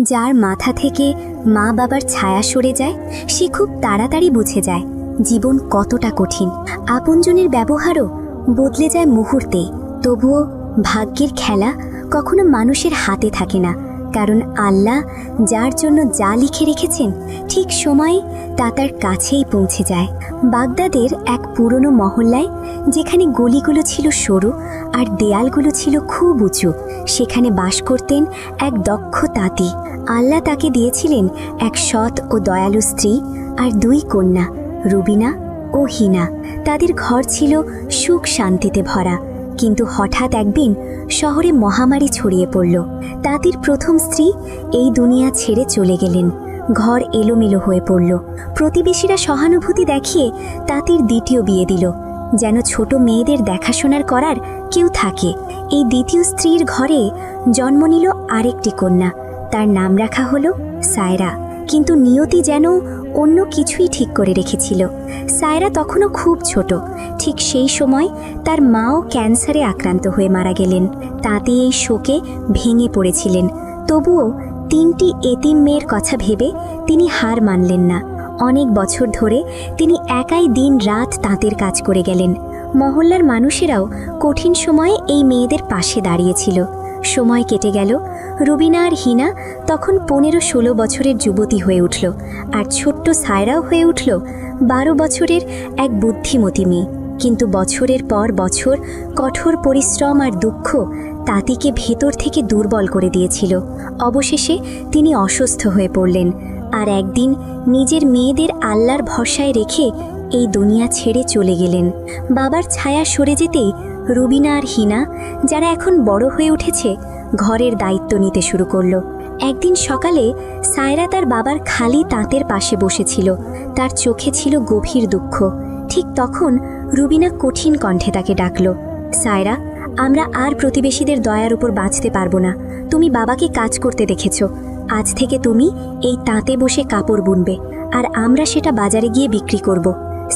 যার মাথা থেকে মা বাবার ছায়া সরে যায় সে খুব তাড়াতাড়ি বুঝে যায় জীবন কতটা কঠিন। আপনজনের ব্যবহারও বদলে যায় মুহূর্তে। তবুও ভাগ্যের খেলা কখনো মানুষের হাতে থাকে না, কারণ আল্লাহ যার জন্য যা লিখে রেখেছেন ঠিক সময়ে তা তার কাছেই পৌঁছে যায়। বাগদাদের এক পুরনো মহল্লায়, যেখানে গলিগুলো ছিল সরু আর দেয়ালগুলো ছিল খুব উঁচু, সেখানে বাস করতেন এক দক্ষ তাঁতি। আল্লাহ তাকে দিয়েছিলেন এক সৎ ও দয়ালু স্ত্রী আর দুই কন্যা, রুবিনা ও হিনা। তাদের ঘর ছিল সুখ শান্তিতে ভরা। কিন্তু হঠাৎ একদিন শহরে মহামারী ছড়িয়ে পড়ল। তাঁতির প্রথম স্ত্রী এই দুনিয়া ছেড়ে চলে গেলেন। ঘর এলোমেলো হয়ে পড়ল। প্রতিবেশীরা সহানুভূতি দেখিয়ে তাঁতির দ্বিতীয় বিয়ে দিল, যেন ছোট মেয়েদের দেখাশোনার করার কেউ থাকে। এই দ্বিতীয় স্ত্রীর ঘরে জন্ম নিল আরেকটি কন্যা। তার নাম রাখা হলো সায়রা। কিন্তু নিয়তি যেন অন্য কিছুই ঠিক করে রেখেছিল। সায়রা তখনও খুব ছোট। ঠিক সেই সময় তার মাও ক্যান্সারে আক্রান্ত হয়ে মারা গেলেন। তাঁতি এই শোকে ভেঙে পড়েছিলেন। তবুও তিনটি এতিম মেয়ের কথা ভেবে তিনি হার মানলেন না। অনেক বছর ধরে তিনি একাই দিন রাত তাঁতের কাজ করে গেলেন। মহল্লার মানুষেরাও কঠিন সময়ে এই মেয়েদের পাশে দাঁড়িয়েছিল। সময় কেটে গেল। রুবিনা আর হিনা তখন 15-16 বছরের যুবতী হয়ে উঠল, আর ছোট্ট সায়রাও হয়ে উঠল 12 বছরের এক বুদ্ধিমতী মেয়ে। কিন্তু বছরের পর বছর কঠোর পরিশ্রম আর দুঃখ তাঁতিকে ভেতর থেকে দুর্বল করে দিয়েছিল। অবশেষে তিনি অসুস্থ হয়ে পড়লেন, আর একদিন নিজের মেয়েদের আল্লাহর ভরসায় রেখে এই দুনিয়া ছেড়ে চলে গেলেন। বাবার ছায়া সরে যেতেই রুবিনা আর হিনা, যারা এখন বড় হয়ে উঠেছে, ঘরের দায়িত্ব নিতে শুরু করলো। একদিন সকালে সায়রা তার বাবার খালি তাঁতের পাশে বসেছিল। তার চোখে ছিল গভীর দুঃখ। ঠিক তখন রুবিনা কঠিন কণ্ঠে তাকে ডাকল, সায়রা, আমরা আর প্রতিবেশীদের দয়ার উপর বাঁচতে পারবো না। তুমি বাবাকে কাজ করতে দেখেছ, আজ থেকে তুমি এই তাঁতে বসে কাপড় বুনবে, আর আমরা সেটা বাজারে গিয়ে বিক্রি করব।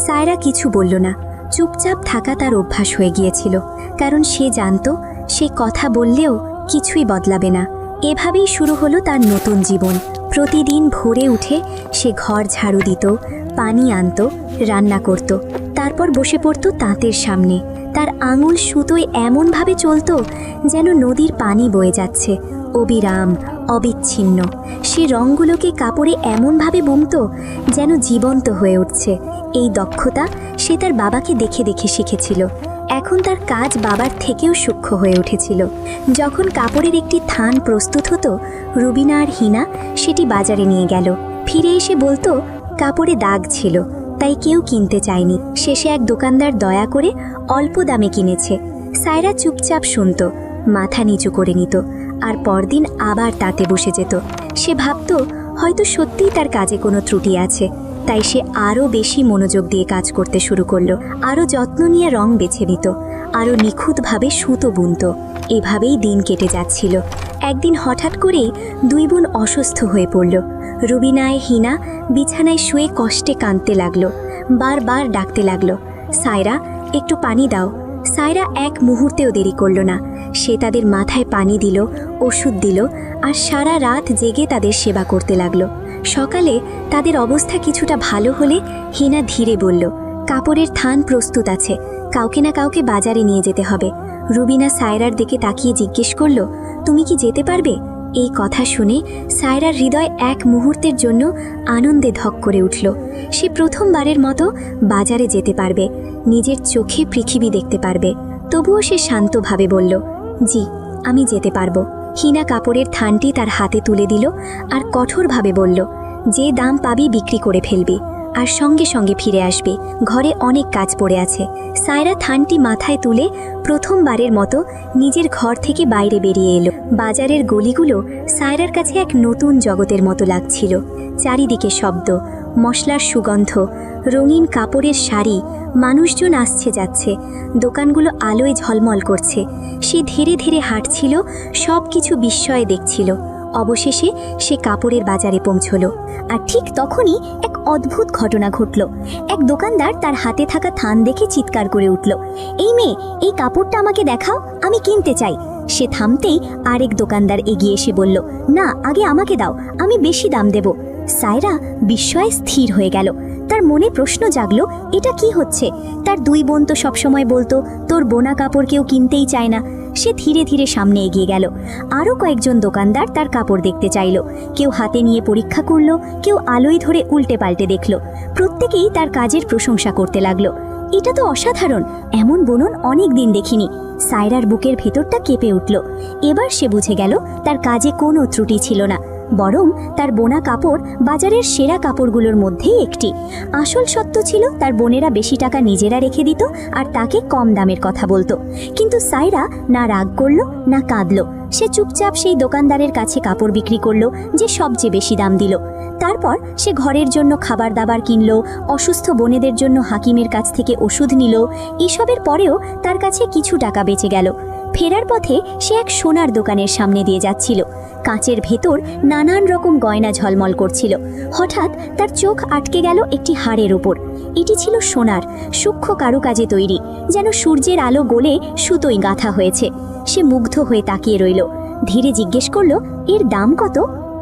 সায়রা কিছু বলল না। চুপচাপ থাকা তার অভ্যাস হয়ে গিয়েছিল, কারণ সে জানত সে কথা বললেও কিছুই বদলাবে না। এভাবেই শুরু হলো তার নতুন জীবন। প্রতিদিন ভোরে উঠে সে ঘর ঝাড়ু দিত, পানি আনত, রান্না করত, তারপর বসে পড়ত তাঁতের সামনে। তার আঙুল সুতোয় এমনভাবে চলত যেন নদীর পানি বয়ে যাচ্ছে, অবিরাম, অবিচ্ছিন্ন। সে রঙগুলোকে কাপড়ে এমনভাবে বুনত যেন জীবন্ত হয়ে উঠছে। এই দক্ষতা সে তার বাবাকে দেখে দেখে শিখেছিল। এখন তার কাজ বাবার থেকেও সূক্ষ্ম হয়ে উঠেছিল। যখন কাপড়ের একটি থান প্রস্তুত হতো, রুবিনা আর হিনা সেটি বাজারে নিয়ে গেল। ফিরে এসে বলতো কাপড়ে দাগ ছিল, তাই কেউ কিনতে চায়নি। শেষে এক দোকানদার দয়া করে অল্প দামে কিনেছে। সায়রা চুপচাপ শুনত, মাথা নিচু করে নিত, আর পরদিন আবার তাতে বসে যেত। সে ভাবত হয়তো সত্যিই তার কাজে কোনো ত্রুটি আছে। তাই সে আরও বেশি মনোযোগ দিয়ে কাজ করতে শুরু করলো। আরও যত্ন নিয়ে রং বেছে নিত, আরও নিখুঁতভাবে সুতো বুনত। এভাবেই দিন কেটে যাচ্ছিল। একদিন হঠাৎ করেই দুই বোন অসুস্থ হয়ে পড়ল। রুবিনায় হিনা বিছানায় শুয়ে কষ্টে কাঁদতে লাগলো। বারবার ডাকতে লাগলো, সায়রা, একটু পানি দাও। সায়রা এক মুহূর্তেও দেরি করল না। সে তাদের মাথায় পানি দিল, ওষুধ দিল, আর সারা রাত জেগে তাদের সেবা করতে লাগলো। সকালে তাদের অবস্থা কিছুটা ভালো হলে হিনা ধীরে বলল, কাপড়ের থান প্রস্তুত আছে, কাউকে না কাউকে বাজারে নিয়ে যেতে হবে। রুবিনা সায়রার দিকে তাকিয়ে জিজ্ঞেস করল, তুমি কি যেতে পারবে? এই কথা শুনে সায়রার হৃদয় এক মুহূর্তের জন্য আনন্দে ধক করে উঠল। সে প্রথমবারের মতো বাজারে যেতে পারবে, নিজের চোখে পৃথিবী দেখতে পারবে। তবুও সে শান্তভাবে বলল, জি, আমি যেতে পারবো। হিনা কাপড়ের থানটি তার হাতে তুলে দিল আর কঠোরভাবে বলল, যে দাম পাবি বিক্রি করে ফেলবি, আর সঙ্গে সঙ্গে ফিরে আসবে। ঘরে অনেক কাজ পড়ে আছে। সায়রা থানটি মাথায় তুলে প্রথমবারের মতো নিজের ঘর থেকে বাইরে বেরিয়ে এলো। বাজারের গলিগুলো সায়রার কাছে এক নতুন জগতের মতো লাগছিল। চারিদিকে শব্দ, মশলার সুগন্ধ, রঙিন কাপড়ের শাড়ি, মানুষজন আসছে যাচ্ছে, দোকানগুলো আলোয় ঝলমল করছে। সে ধীরে ধীরে হাঁটছিল, সব কিছু বিস্ময়ে দেখছিল। অবশেষে সে কাপড়ের বাজারে পৌঁছলো। আর ঠিক তখনই এক অদ্ভুত ঘটনা ঘটল। এক দোকানদার তার হাতে থাকা থান দেখে চিৎকার করে উঠল, এই মেয়ে, এই কাপড়টা আমাকে দেখাও, আমি কিনতে চাই। সে থামতেই আরেক দোকানদার এগিয়ে এসে বলল, না, আগে আমাকে দাও, আমি বেশি দাম দেব। সায়রা বিস্ময়ে স্থির হয়ে গেল। তার মনে প্রশ্ন জাগলো, এটা কি হচ্ছে? তার দুই বোন তো সবসময় বলতো তোর বোনা কাপড় কেউ কিনতেই চায় না। সে ধীরে ধীরে সামনে এগিয়ে গেল। আরও কয়েকজন দোকানদার তার কাপড় দেখতে চাইল। কেউ হাতে নিয়ে পরীক্ষা করলো, কেউ আলোয় ধরে উল্টে পাল্টে দেখল। প্রত্যেকেই তার কাজের প্রশংসা করতে লাগলো। এটা তো অসাধারণ, এমন বুনন অনেক দিন দেখিনি। সায়রার বুকের ভেতরটা কেঁপে উঠল। এবার সে বুঝে গেল তার কাজে কোনো ত্রুটি ছিল না, বরং তার বোনা কাপড় বাজারের সেরা কাপড়গুলোর মধ্যেই একটি। আসল সত্য ছিল তার বোনেরা বেশি টাকা নিজেরা রেখে দিত আর তাকে কম দামের কথা বলতো। কিন্তু সায়রা না রাগ করলো না কাঁদলো। সে চুপচাপ সেই দোকানদারের কাছে কাপড় বিক্রি করলো যে সবচেয়ে বেশি দাম দিল। তারপর সে ঘরের জন্য খাবার দাবার কিনলো, অসুস্থ বোনেদের জন্য হাকিমের কাছ থেকে ওষুধ নিল। এসবের পরেও তার কাছে কিছু টাকা বেঁচে গেল। ফেরার পথে সে এক সোনার দোকানের সামনে দিয়ে যাচ্ছিল। কাঁচের ভেতর নানান রকম গয়না ঝলমল করছিল। হঠাৎ তার চোখ আটকে গেল একটি হাড়ের ওপর। এটি ছিল সোনার, সূক্ষ্ম কারুকাজে তৈরি, যেন সূর্যের আলো গলে সুতোয় গাঁথা হয়েছে। সে মুগ্ধ হয়ে তাকিয়ে রইল। ধীরে জিজ্ঞেস করলো, এর দাম কত?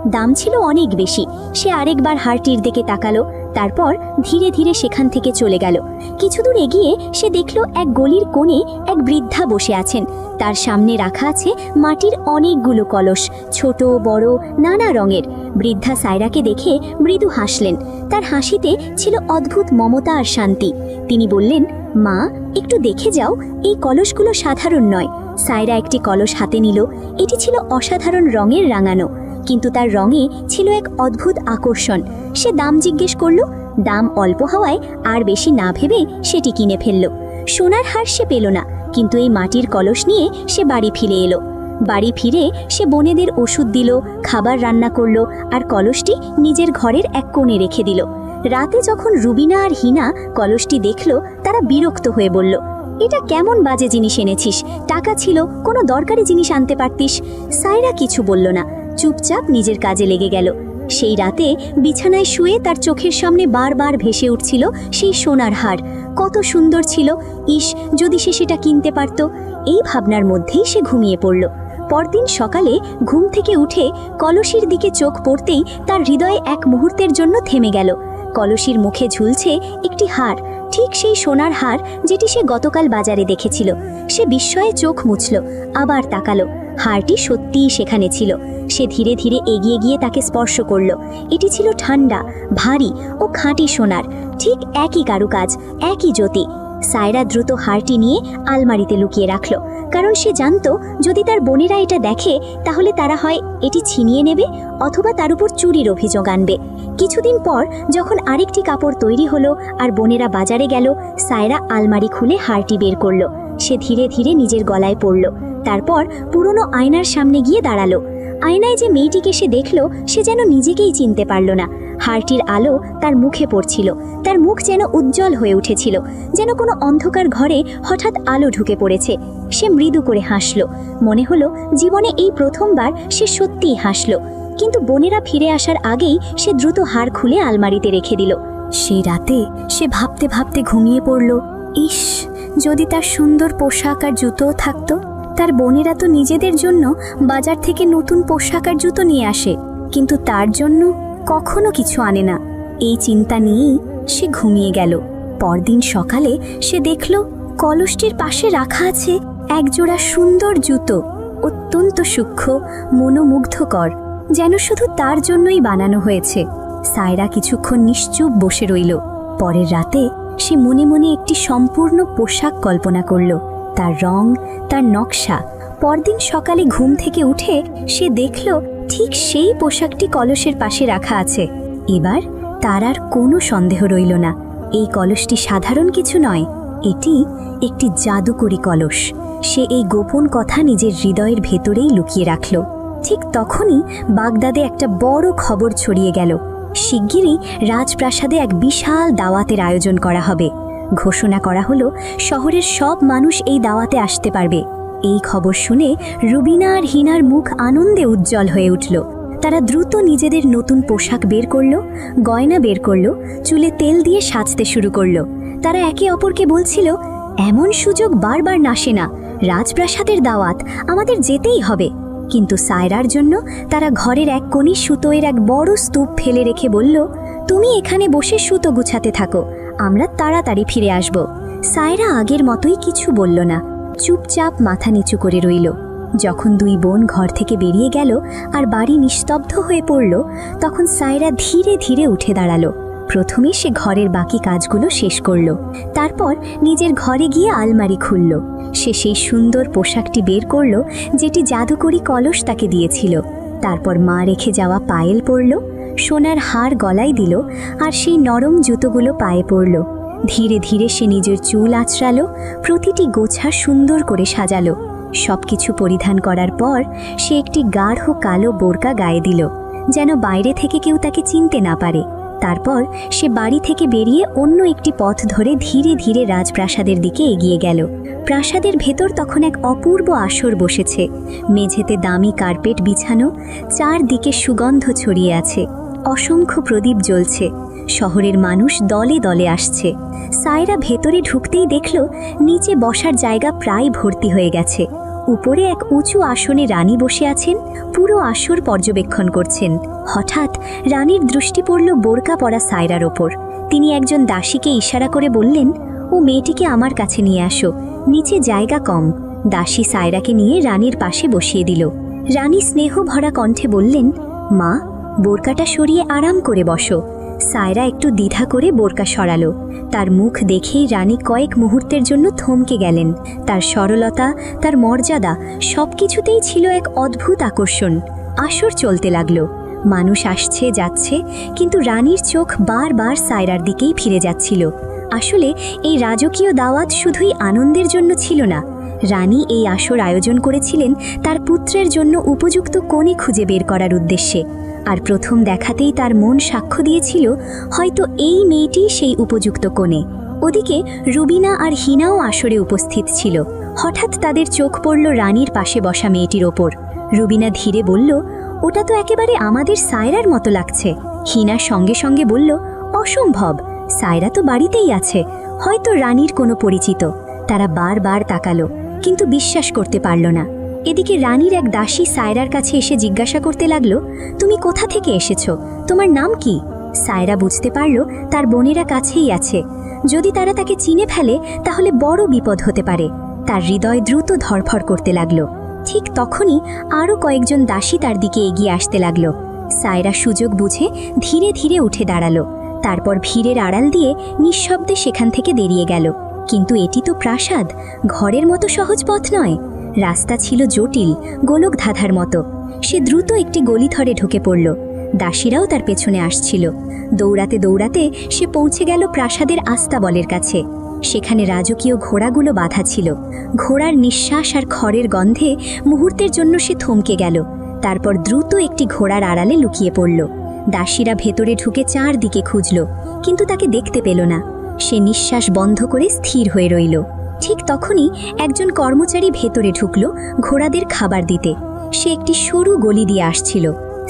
দাম ছিল অনেক বেশি। সে আরেকবার হাড়টির দিকে তাকালো, তারপর ধীরে ধীরে সেখান থেকে চলে গেল। কিছু দূর এগিয়ে সে দেখল এক গলির কোণে এক বৃদ্ধা বসে আছেন। তার সামনে রাখা আছে মাটির অনেকগুলো কলস, ছোট বড় নানা রঙের। বৃদ্ধা সায়রাকে দেখে মৃদু হাসলেন। তার হাসিতে ছিল অদ্ভুত মমতা আর শান্তি। তিনি বললেন, মা, একটু দেখে যাও, এই কলসগুলো সাধারণ নয়। সায়রা একটি কলস হাতে নিল। এটি ছিল অসাধারণ রঙের রাঙানো, কিন্তু তার রঙে ছিল এক অদ্ভুত আকর্ষণ। সে দাম জিজ্ঞেস করলো। দাম অল্প হওয়ায় আর বেশি না ভেবে সেটি কিনে ফেলল। সোনার হার সে পেল না, কিন্তু এই মাটির কলস নিয়ে সে বাড়ি ফিরে এলো। বাড়ি ফিরে সে বোনেদের ওষুধ দিল, খাবার রান্না করলো আর কলসটি নিজের ঘরের এক কোণে রেখে দিল। রাতে যখন রুবিনা আর হিনা কলসটি দেখল, তারা বিরক্ত হয়ে বলল, এটা কেমন বাজে জিনিস এনেছিস? টাকা ছিল, কোনো দরকারি জিনিস আনতে পারতিস। সায়রা কিছু বলল না, চুপচাপ নিজের কাজে লেগে গেল। সেই রাতে বিছানায় শুয়ে তার চোখের সামনে বারবার ভেসে উঠছিল সেই সোনার হার। কত সুন্দর ছিল! ইস, যদি সে সেটা কিনতে পারত। এই ভাবনার মধ্যেই সে ঘুমিয়ে পড়ল। পরদিন সকালে ঘুম থেকে উঠে কলসির দিকে চোখ পড়তেই তার হৃদয়ে এক মুহূর্তের জন্য থেমে গেল। কলসির মুখে ঝুলছে একটি হার, ঠিক সেই সোনার হার যেটি সে গতকাল বাজারে দেখেছিল। সে বিস্ময়ে চোখ মুছল, আবার তাকালো। হারটি সত্যিই সেখানে ছিল। সে ধীরে ধীরে এগিয়ে গিয়ে তাকে স্পর্শ করল। এটি ছিল ঠান্ডা, ভারী ও খাঁটি সোনার, ঠিক একই কারুকাজ, একই জ্যোতি। সায়রা দ্রুত হারটি নিয়ে আলমারিতে লুকিয়ে রাখল, কারণ সে জানত যদি তার বোনেরা এটা দেখে তাহলে তারা হয় এটি ছিনিয়ে নেবে অথবা তার উপর চুরির অভিযোগ আনবে। কিছুদিন পর যখন আরেকটি কাপড় তৈরি হলো আর বোনেরা বাজারে গেল, সায়রা আলমারি খুলে হারটি বের করল। সে ধীরে ধীরে নিজের গলায় পড়ল। তারপর পুরনো আয়নার সামনে গিয়ে দাঁড়ালো। আয়নায় যে মেয়েটিকে সে দেখল, সে যেন নিজেকেই চিনতে পারল না। হারটির আলো তার মুখে পড়ছিল। তার মুখ যেন উজ্জ্বল হয়ে উঠেছিল, যেন কোনো অন্ধকার ঘরে হঠাৎ আলো ঢুকে পড়েছে। সে মৃদু করে হাসল। মনে হলো জীবনে এই প্রথমবার সে সত্যিই হাসল। কিন্তু বোনেরা ফিরে আসার আগেই সে দ্রুত হার খুলে আলমারিতে রেখে দিল। সেই রাতে সে ভাবতে ভাবতে ঘুমিয়ে পড়ল। ইস, যদি তার সুন্দর পোশাক আর জুতোও থাকতো। তার বোনেরা তো নিজেদের জন্য বাজার থেকে নতুন পোশাক আর জুতো নিয়ে আসে, কিন্তু তার জন্য কখনো কিছু আনে না। এই চিন্তা নিয়েই সে ঘুমিয়ে গেল। পরদিন সকালে সে দেখল কলসটির পাশে রাখা আছে একজোড়া সুন্দর জুতো, অত্যন্ত সূক্ষ্ম, মনোমুগ্ধকর, যেন শুধু তার জন্যই বানানো হয়েছে। সায়রা কিছুক্ষণ নিশ্চুপ বসে রইল। পরের রাতে সে মনে মনে একটি সম্পূর্ণ পোশাক কল্পনা করল, তার রং, তার নকশা। পরদিন সকালে ঘুম থেকে উঠে সে দেখল ঠিক সেই পোশাকটি কলসের পাশে রাখা আছে। এবার তার আর কোনো সন্দেহ রইল না, এই কলসটি সাধারণ কিছু নয়, এটি একটি জাদুকরী কলস। সে এই গোপন কথা নিজের হৃদয়ের ভেতরেই লুকিয়ে রাখল। ঠিক তখনই বাগদাদে একটা বড় খবর ছড়িয়ে গেল। শিগগিরই রাজপ্রাসাদে এক বিশাল দাওয়াতের আয়োজন করা হবে। ঘোষণা করা হলো শহরের সব মানুষ এই দাওয়াতে আসতে পারবে। এই খবর শুনে রুবিনা আর হিনার মুখ আনন্দে উজ্জ্বল হয়ে উঠল। তারা দ্রুত নিজেদের নতুন পোশাক বের করলো, গয়না বের করলো, চুলে তেল দিয়ে সাজতে শুরু করলো। তারা একে অপরকে বলছিল, এমন সুযোগ বারবার আসে না, রাজপ্রাসাদের দাওয়াত, আমাদের যেতেই হবে। কিন্তু সায়রার জন্য তারা ঘরের এক কোণে সুতোয়ের এক বড় স্তূপ ফেলে রেখে বলল, তুমি এখানে বসে সুতো গুছাতে থাকো, আমরা তাড়াতাড়ি ফিরে আসব। সায়রা আগের মতোই কিছু বলল না, চুপচাপ মাথা নিচু করে রইল। যখন দুই বোন ঘর থেকে বেরিয়ে গেল আর বাড়ি নিস্তব্ধ হয়ে পড়ল, তখন সায়রা ধীরে ধীরে উঠে দাঁড়ালো। প্রথমে সে ঘরের বাকি কাজগুলো শেষ করল, তারপর নিজের ঘরে গিয়ে আলমারি খুলল। সে সেই সুন্দর পোশাকটি বের করল যেটি জাদুকরি কলস তাকে দিয়েছিল। তারপর মা রেখে যাওয়া পায়েল পরল, সোনার হার গলায় দিল আর সেই নরম জুতোগুলো পায়ে পরল। ধীরে ধীরে সে নিজের চুল আঁচড়ালো, প্রতিটি গোছা সুন্দর করে সাজালো। সবকিছু পরিধান করার পর সে একটি গাঢ় কালো বোরকা গায়ে দিল, যেন বাইরে থেকে কেউ তাকে চিনতে না পারে। তারপর সে বাড়ি থেকে বেরিয়ে অন্য একটি পথ ধরে ধীরে ধীরে রাজপ্রাসাদের দিকে এগিয়ে গেল। প্রাসাদের ভেতর তখন এক অপূর্ব আসর বসেছে। মেঝেতে দামি কার্পেট বিছানো, চারদিকে সুগন্ধ ছড়িয়ে আছে, অসংখ্য প্রদীপ জ্বলছে। শহরের মানুষ দলে দলে আসছে। সায়রা ভেতরে ঢুকতেই দেখল নিচে বসার জায়গা প্রায় ভর্তি হয়ে গেছে। উপরে এক উঁচু আসনে রানী বসে আছেন, পুরো আসর পর্যবেক্ষণ করছেন। হঠাৎ রানীর দৃষ্টি পড়ল বোরকা পরা সায়রার ওপর। তিনি একজন দাসীকে ইশারা করে বললেন, ও মেয়েটিকে আমার কাছে নিয়ে আসো, নিচে জায়গা কম। দাসী সায়রাকে নিয়ে রানীর পাশে বসিয়ে দিল। রানী স্নেহ ভরা কণ্ঠে বললেন, মা, বোরকাটা সরিয়ে আরাম করে বসো। সায়রা একটু দ্বিধা করে বোরকা সরালো। তার মুখ দেখেই রানী কয়েক মুহূর্তের জন্য থমকে গেলেন। তার সরলতা, তার মর্যাদা, সবকিছুতেই ছিল এক অদ্ভুত আকর্ষণ। আসর চলতে লাগলো, মানুষ আসছে যাচ্ছে, কিন্তু রানীর চোখ বারবার সায়রার দিকেই ফিরে যাচ্ছিল। আসলে এই রাজকীয় দাওয়াত শুধুই আনন্দের জন্য ছিল না। রানী এই আসর আয়োজন করেছিলেন তার পুত্রের জন্য উপযুক্ত কনে খুঁজে বের করার উদ্দেশ্যে। আর প্রথম দেখাতেই তার মন সাক্ষ্য দিয়েছিল, হয়তো এই মেয়েটি সেই উপযুক্ত কনে। ওদিকে রুবিনা আর হিনাও আসরে উপস্থিত ছিল। হঠাৎ তাদের চোখ পড়ল রানীর পাশে বসা মেয়েটির ওপর। রুবিনা ধীরে বলল, ওটা তো একেবারে আমাদের সায়রার মতো লাগছে। হিনা সঙ্গে সঙ্গে বলল, অসম্ভব, সায়রা তো বাড়িতেই আছে, হয়তো রানীর কোনো পরিচিত। তারা বারবার তাকালো, কিন্তু বিশ্বাস করতে পারল না। এদিকে রানীর এক দাসী সায়রার কাছে এসে জিজ্ঞাসা করতে লাগলো, তুমি কোথা থেকে এসেছো, তোমার নাম কি? সায়রা বুঝতে পারল তার বোনেরা কাছেই আছে, যদি তারা তাকে চিনে ফেলে তাহলে বড় বিপদ হতে পারে। তার হৃদয় দ্রুত ধড়ফড় করতে লাগলো। ঠিক তখনই আরও কয়েকজন দাসী তার দিকে এগিয়ে আসতে লাগলো। সায়রা সুযোগ বুঝে ধীরে ধীরে উঠে দাঁড়ালো। তারপর ভিড়ের আড়াল দিয়ে নিঃশব্দে সেখান থেকে বেরিয়ে গেল। কিন্তু এটি তো প্রাসাদ, ঘরের মতো সহজ পথ নয়। রাস্তা ছিল জটিল, গোলক ধাঁধার মতো। সে দ্রুত একটি গলি ধরে ঢুকে পড়ল। দাসীরাও তার পেছনে আসছিল। দৌড়াতে দৌড়াতে সে পৌঁছে গেল প্রাসাদের আস্তাবলের কাছে। সেখানে রাজকীয় ঘোড়াগুলো বাঁধা ছিল। ঘোড়ার নিঃশ্বাস আর খড়ের গন্ধে মুহূর্তের জন্য সে থমকে গেল। তারপর দ্রুত একটি ঘোড়ার আড়ালে লুকিয়ে পড়ল। দাসীরা ভেতরে ঢুকে চারদিকে খুঁজল, কিন্তু তাকে দেখতে পেল না। সে নিঃশ্বাস বন্ধ করে স্থির হয়ে রইল। ঠিক তখনই একজন কর্মচারী ভেতরে ঢুকল ঘোড়াদের খাবার দিতে। সে একটি সরু গলি দিয়ে আসছিল।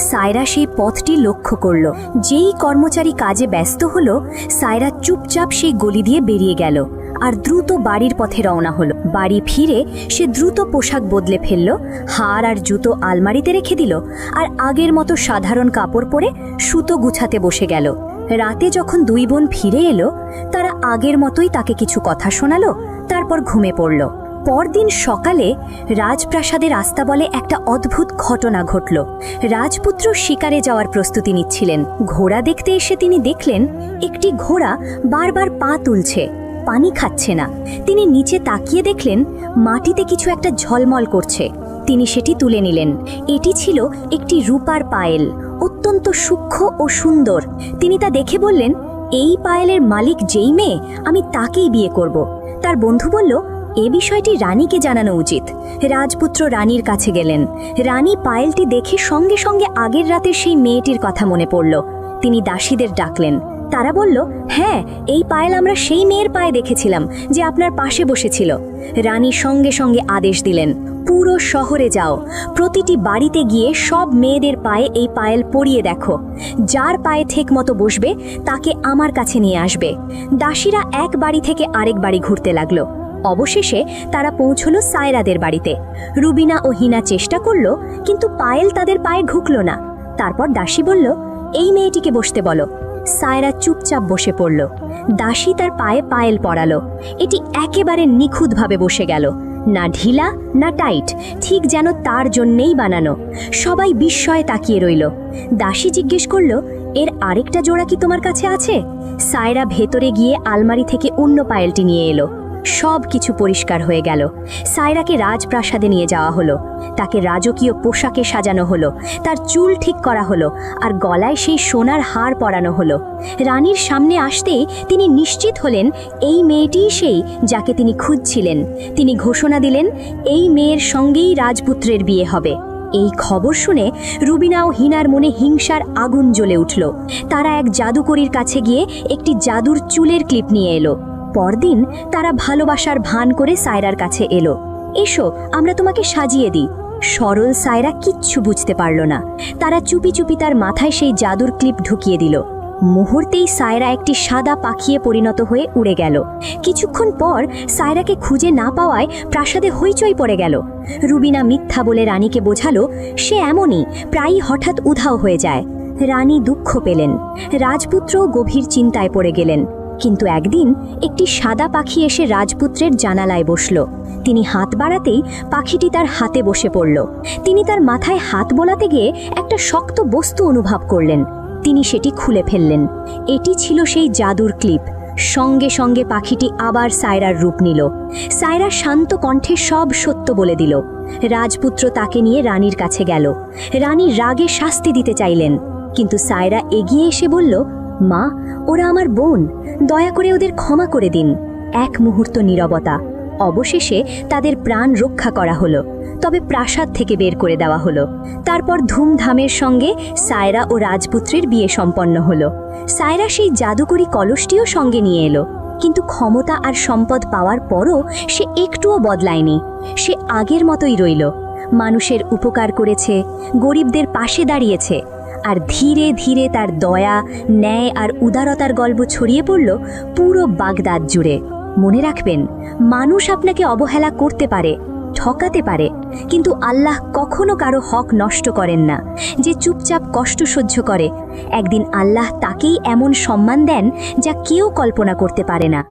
সায়রা সেই পথটি লক্ষ্য করল। যেই কর্মচারী কাজে ব্যস্ত হলো, সায়রা চুপচাপ সেই গলি দিয়ে বেরিয়ে গেল আর দ্রুত বাড়ির পথে রওনা হলো। বাড়ি ফিরে সে দ্রুত পোশাক বদলে ফেলল, হার আর জুতো আলমারিতে রেখে দিল আর আগের মতো সাধারণ কাপড় পরে সুতো গুছাতে বসে গেল। রাতে যখন দুই বোন ফিরে এলো, তারা আগের মতোই তাকে কিছু কথা শোনালো, তারপর ঘুমিয়ে পড়ল। পরদিন সকালে রাজপ্রাসাদের আস্তাবলে একটা অদ্ভুত ঘটনা ঘটল। রাজপুত্র শিকারে যাওয়ার প্রস্তুতি নিচ্ছিলেন। ঘোড়া দেখতে এসে তিনি দেখলেন একটি ঘোড়া বারবার পা তুলছে, পানি খাচ্ছে না। তিনি নিচে তাকিয়ে দেখলেন মাটিতে কিছু একটা ঝলমল করছে। তিনি সেটি তুলে নিলেন। এটি ছিল একটি রূপার পায়েল, অত্যন্ত সূক্ষ্ম ও সুন্দর। তিনি তা দেখে বললেন, এই পায়েলের মালিক যেই মেয়ে, আমি তাকেই বিয়ে করব। তার বন্ধু বলল, এ বিষয়টি রানীকে জানানো উচিত। রাজপুত্র রানীর কাছে গেলেন। রানী পায়েলটি দেখে সঙ্গে সঙ্গে আগের রাতের সেই মেয়েটির কথা মনে পড়ল। তিনি দাসীদের ডাকলেন। তারা বলল, হ্যাঁ, এই পায়েল আমরা সেই মেয়ের পায়ে দেখেছিলাম যে আপনার পাশে বসেছিল। রানী সঙ্গে সঙ্গে আদেশ দিলেন, পুরো শহরে যাও, প্রতিটি বাড়িতে গিয়ে সব মেয়েদের পায়ে এই পায়েল পরিয়ে দেখো। যার পায়ে ঠিক মতো বসবে তাকে আমার কাছে নিয়ে আসবে। দাসীরা এক বাড়ি থেকে আরেক বাড়ি ঘুরতে লাগলো। অবশেষে তারা পৌঁছলো সায়রাদের বাড়িতে। রুবিনা ও হিনা চেষ্টা করলো, কিন্তু পায়েল তাদের পায়ে ঢুকল না। তারপর দাসী বলল, এই মেয়েটিকে বসতে বলো। সায়রা চুপচাপ বসে পড়ল। দাসী তার পায়ে পায়েল পরালো। এটি একেবারে নিখুঁতভাবে বসে গেল, না ঢিলা না টাইট, ঠিক যেন তার জন্যেই বানানো। সবাই বিস্ময়ে তাকিয়ে রইল। দাসী জিজ্ঞেস করল, এর আরেকটা জোড়া কি তোমার কাছে আছে? সায়রা ভেতরে গিয়ে আলমারি থেকে অন্য পায়েলটি নিয়ে এলো। সব কিছু পরিষ্কার হয়ে গেল। সায়রাকে রাজপ্রাসাদে নিয়ে যাওয়া হলো। তাকে রাজকীয় পোশাকে সাজানো হলো, তার চুল ঠিক করা হলো, আর গলায় সেই সোনার হার পরানো হলো। রানীর সামনে আসতেই তিনি নিশ্চিত হলেন এই মেয়েটিই সেই যাকে তিনি খুঁজছিলেন। তিনি ঘোষণা দিলেন, এই মেয়ের সঙ্গেই রাজপুত্রের বিয়ে হবে। এই খবর শুনে রুবিনা ও হিনার মনে হিংসার আগুন জ্বলে উঠল। তারা এক জাদুকরীর কাছে গিয়ে একটি জাদুর চুলের ক্লিপ নিয়ে এলো। পরদিন তারা ভালোবাসার ভান করে সায়রার কাছে এলো। এসো, আমরা তোমাকে সাজিয়ে দিই। সরল সায়রা কিচ্ছু বুঝতে পারল না। তারা চুপি চুপি তার মাথায় সেই জাদুর ক্লিপ ঢুকিয়ে দিল। মুহূর্তেই সায়রা একটি সাদা পাখিয়ে পরিণত হয়ে উড়ে গেল। কিছুক্ষণ পর সায়রাকে খুঁজে না পাওয়ায় প্রাসাদে হইচই পড়ে গেল। রুবিনা মিথ্যা বলে রানীকে বোঝালো সে এমনই, প্রায়ই হঠাৎ উধাও হয়ে যায়। রানী দুঃখ পেলেন। রাজপুত্রও গভীর চিন্তায় পড়ে গেলেন। কিন্তু একদিন একটি সাদা পাখি এসে রাজপুত্রের জানালায় বসল। তিনি হাত বাড়াতেই পাখিটি তার হাতে বসে পড়ল। তিনি তার মাথায় হাত বোলাতে গিয়ে একটা শক্ত বস্তু অনুভব করলেন। তিনি সেটি খুলে ফেললেন। এটি ছিল সেই জাদুর ক্লিপ। সঙ্গে সঙ্গে পাখিটি আবার সায়রার রূপ নিল। সায়রা শান্ত কণ্ঠে সব সত্য বলে দিল। রাজপুত্র তাকে নিয়ে রানীর কাছে গেল। রানী রাগে শাস্তি দিতে চাইলেন, কিন্তু সায়রা এগিয়ে এসে বলল, মা, ওরা আমার বোন, দয়া করে ওদের ক্ষমা করে দিন। এক মুহূর্ত নীরবতা। অবশেষে তাদের প্রাণ রক্ষা করা হলো, তবে প্রাসাদ থেকে বের করে দেওয়া হলো। তারপর ধুমধামের সঙ্গে সায়রা ও রাজপুত্রের বিয়ে সম্পন্ন হলো। সায়রা সেই জাদুকরি কলসটিও সঙ্গে নিয়ে এলো, কিন্তু ক্ষমতা আর সম্পদ পাওয়ার পরও সে একটুও বদলায়নি। সে আগের মতোই রইল। মানুষের উপকার করেছে, গরিবদের পাশে দাঁড়িয়েছে, আর ধীরে ধীরে তার দয়া, ন্যায় আর উদারতার গল্প ছড়িয়ে পড়ল পুরো বাগদাদ জুড়ে। মনে রাখবেন, মানুষ আপনাকে অবহেলা করতে পারে, ঠকাতে পারে, কিন্তু আল্লাহ কখনো কারো হক নষ্ট করেন না। যে চুপচাপ কষ্ট সহ্য করে, একদিন আল্লাহ তাকেই এমন সম্মান দেন যা কেউ কল্পনা করতে পারে না।